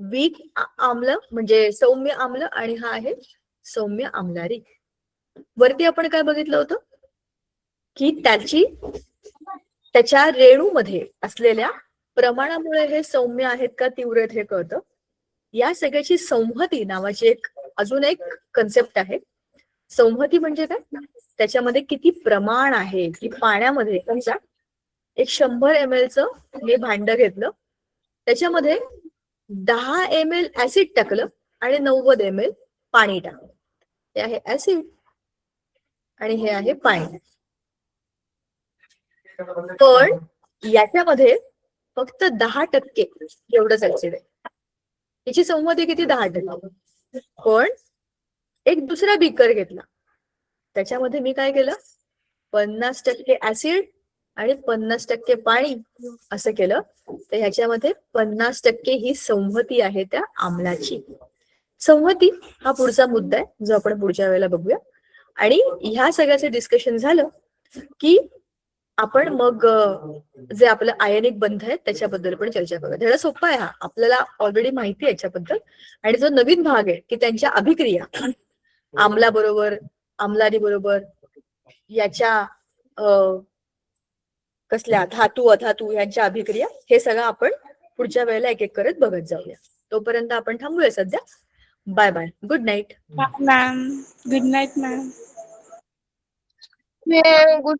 वीक आम्ल म्हणजे सौम्य आम्ल, आणि हा आहे सौम्य आम्लारी. वरती आपण काय बघितलं होतं की त्याच्या रेणूमध्ये असलेल्या प्रमाणामुळे हे सौम्य आहेत का तीव्र आहेत हे कळतं. या सगळ्याची संहती नावाची अजून एक कन्सेप्ट आहे. संहती म्हणजे काय, त्याच्यामध्ये किती प्रमाण आहे की पाण्यामध्ये समजा एक 100 ml हे भांड घेतलं, त्याच्यामध्ये 10 ml ऍसिड टाकलं आणि 90 ml पाणी टाकलं. हे आहे ऍसिड आणि हे आहे पाणी. पण याच्यामध्ये फक्त 10% एवढंच ऍसिड आहे. याची संहती किती, 10%. पण एक दुसरा बीकर घेतला, त्याच्यामध्ये मी काय केलं, 50% ऍसिड आणि 50% पाणी असं केलं, तर ह्याच्यामध्ये 50% ही संहती आहे त्या आम्लाची. संहती हा पुढचा मुद्दा आहे जो आपण पुढच्या वेळेला बघूया. आणि ह्या सगळ्याचं डिस्कशन झालं की आपण मग जे आपलं आयनिक बंध आहेत त्याच्याबद्दल पण चर्चा करूया. धडा सोपा आहे हा, आपल्याला ऑलरेडी माहिती आहे याच्याबद्दल. आणि जो नवीन भाग आहे की त्यांच्या अभिक्रिया आम्लाबरोबर, आम्लारी बरोबर, याच्या कसल्या धातू अधातू यांच्या अभिक्रिया, हे सगळं आपण पुढच्या वेळेला एक एक करत बघत जाऊया. तोपर्यंत आपण थांबूया सध्या. Bye bye, good night. Ma'am, good night ma'am. Good